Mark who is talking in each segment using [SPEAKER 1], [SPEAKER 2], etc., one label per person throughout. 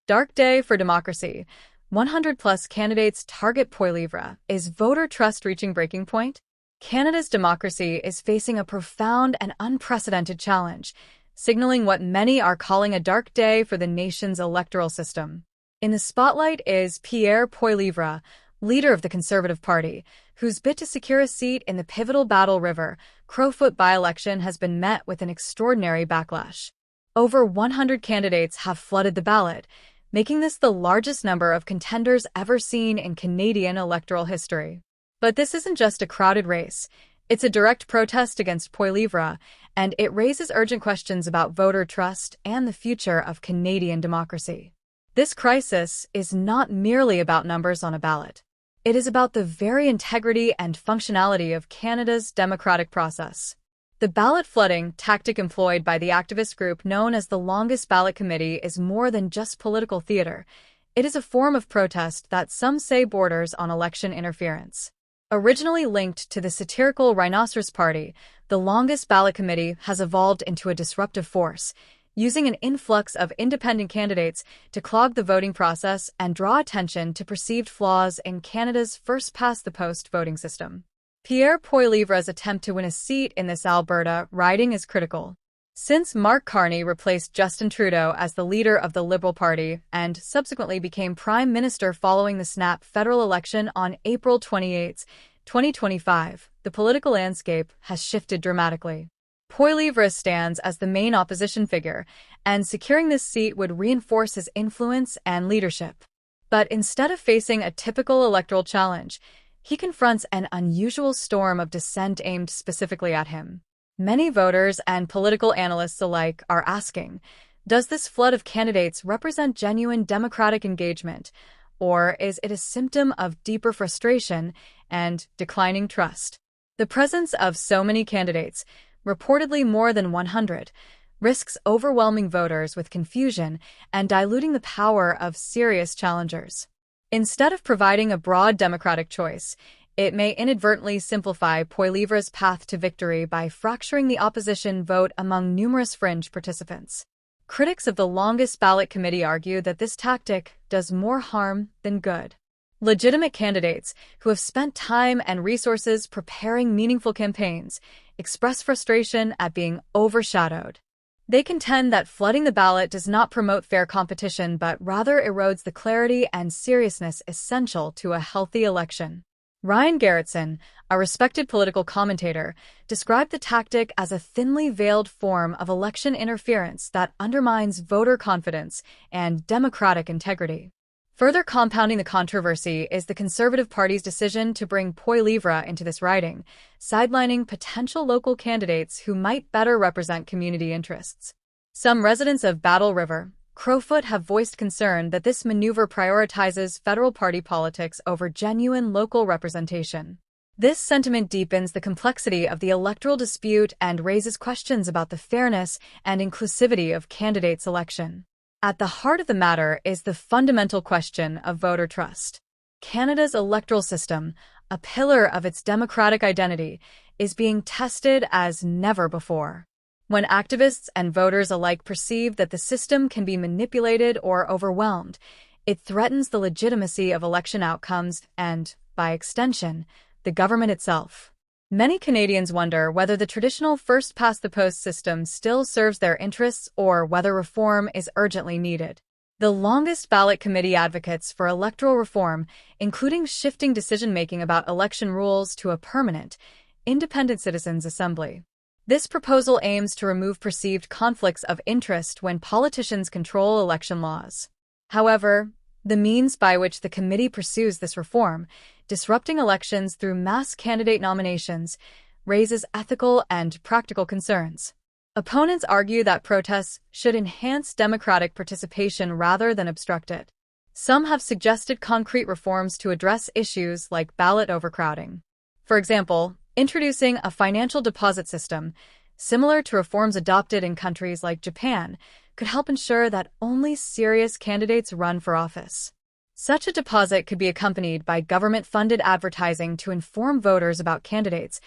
[SPEAKER 1] Dark day for democracy. 100-plus candidates target Poilievre. Is voter trust reaching breaking point? Canada's democracy is facing a profound and unprecedented challenge, signaling what many are calling a dark day for the nation's electoral system. In the spotlight is Pierre Poilievre, leader of the Conservative Party, whose bid to secure a seat in the pivotal Battle River, Crowfoot by-election has been met with an extraordinary backlash. Over 100 candidates have flooded the ballot, making this the largest number of contenders ever seen in Canadian electoral history. But this isn't just a crowded race. It's a direct protest against Poilievre, and it raises urgent questions about voter trust and the future of Canadian democracy. This crisis is not merely about numbers on a ballot. It is about the very integrity and functionality of Canada's democratic process. The ballot flooding tactic employed by the activist group known as the Longest Ballot Committee is more than just political theater. It is a form of protest that some say borders on election interference. Originally linked to the satirical Rhinoceros Party, the Longest Ballot Committee has evolved into a disruptive force, using an influx of independent candidates to clog the voting process and draw attention to perceived flaws in Canada's first-past-the-post voting system. Pierre Poilievre's attempt to win a seat in this Alberta riding is critical. Since Mark Carney replaced Justin Trudeau as the leader of the Liberal Party and subsequently became Prime Minister following the snap federal election on April 28, 2025, the political landscape has shifted dramatically. Poilievre stands as the main opposition figure, and securing this seat would reinforce his influence and leadership. But instead of facing a typical electoral challenge, he confronts an unusual storm of dissent aimed specifically at him. Many voters and political analysts alike are asking, does this flood of candidates represent genuine democratic engagement, or is it a symptom of deeper frustration and declining trust? The presence of so many candidates, reportedly more than 100, risks overwhelming voters with confusion and diluting the power of serious challengers. Instead of providing a broad democratic choice, it may inadvertently simplify Poilievre's path to victory by fracturing the opposition vote among numerous fringe participants. Critics of the Longest Ballot Committee argue that this tactic does more harm than good. Legitimate candidates who have spent time and resources preparing meaningful campaigns express frustration at being overshadowed. They contend that flooding the ballot does not promote fair competition but rather erodes the clarity and seriousness essential to a healthy election. Ryan Garretson, a respected political commentator, described the tactic as a thinly veiled form of election interference that undermines voter confidence and democratic integrity. Further compounding the controversy is the Conservative Party's decision to bring Poilievre into this riding, sidelining potential local candidates who might better represent community interests. Some residents of Battle River, Crowfoot have voiced concern that this maneuver prioritizes federal party politics over genuine local representation. This sentiment deepens the complexity of the electoral dispute and raises questions about the fairness and inclusivity of candidates' election. At the heart of the matter is the fundamental question of voter trust. Canada's electoral system, a pillar of its democratic identity, is being tested as never before. When activists and voters alike perceive that the system can be manipulated or overwhelmed, it threatens the legitimacy of election outcomes and, by extension, the government itself. Many Canadians wonder whether the traditional first-past-the-post system still serves their interests or whether reform is urgently needed. The Longest Ballot Committee advocates for electoral reform, including shifting decision-making about election rules to a permanent, independent citizens' assembly. This proposal aims to remove perceived conflicts of interest when politicians control election laws. However, the means by which the committee pursues this reform, disrupting elections through mass candidate nominations, raises ethical and practical concerns. Opponents argue that protests should enhance democratic participation rather than obstruct it. Some have suggested concrete reforms to address issues like ballot overcrowding. For example, introducing a financial deposit system, similar to reforms adopted in countries like Japan, could help ensure that only serious candidates run for office. Such a deposit could be accompanied by government-funded advertising to inform voters about candidates,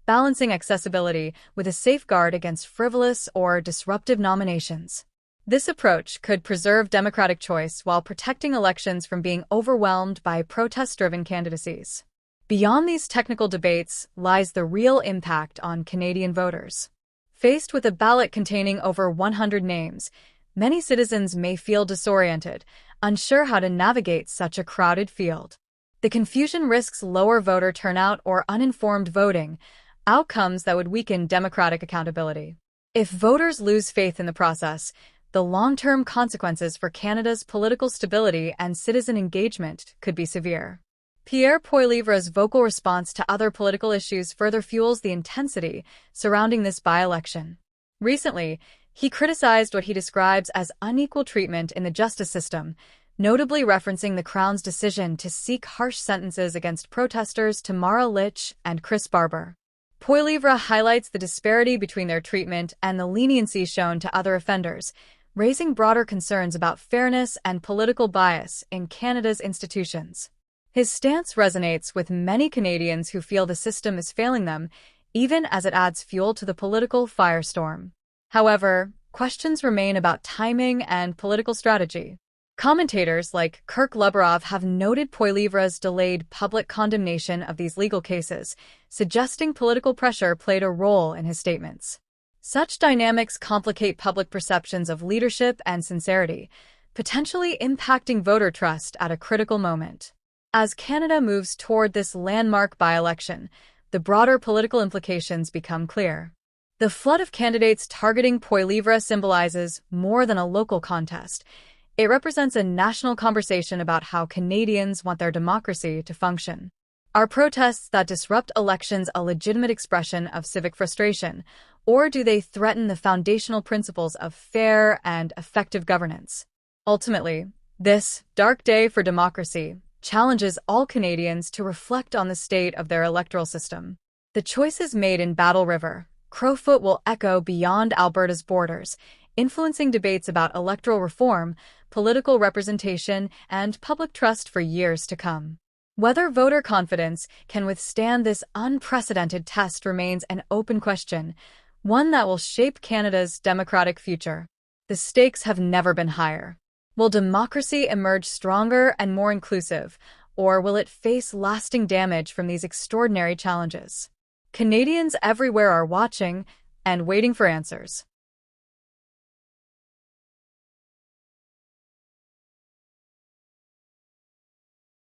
[SPEAKER 1] balancing accessibility with a safeguard against frivolous or disruptive nominations. This approach could preserve democratic choice while protecting elections from being overwhelmed by protest-driven candidacies. Beyond these technical debates lies the real impact on Canadian voters. Faced with a ballot containing over 100 names, many citizens may feel disoriented, unsure how to navigate such a crowded field. The confusion risks lower voter turnout or uninformed voting, outcomes that would weaken democratic accountability. If voters lose faith in the process, the long-term consequences for Canada's political stability and citizen engagement could be severe. Pierre Poilievre's vocal response to other political issues further fuels the intensity surrounding this by-election. Recently, he criticized what he describes as unequal treatment in the justice system, notably referencing the Crown's decision to seek harsh sentences against protesters Tamara Lich and Chris Barber. Poilievre highlights the disparity between their treatment and the leniency shown to other offenders, raising broader concerns about fairness and political bias in Canada's institutions. His stance resonates with many Canadians who feel the system is failing them, even as it adds fuel to the political firestorm. However, questions remain about timing and political strategy. Commentators like Kirk Lubarov have noted Poilievre's delayed public condemnation of these legal cases, suggesting political pressure played a role in his statements. Such dynamics complicate public perceptions of leadership and sincerity, potentially impacting voter trust at a critical moment. As Canada moves toward this landmark by-election, the broader political implications become clear. The flood of candidates targeting Poilievre symbolizes more than a local contest. It represents a national conversation about how Canadians want their democracy to function. Are protests that disrupt elections a legitimate expression of civic frustration, or do they threaten the foundational principles of fair and effective governance? Ultimately, this dark day for democracy challenges all Canadians to reflect on the state of their electoral system. The choices made in Battle River, Crowfoot will echo beyond Alberta's borders, influencing debates about electoral reform, political representation, and public trust for years to come. Whether voter confidence can withstand this unprecedented test remains an open question, one that will shape Canada's democratic future. The stakes have never been higher. Will democracy emerge stronger and more inclusive, or will it face lasting damage from these extraordinary challenges? Canadians everywhere are watching and waiting for answers.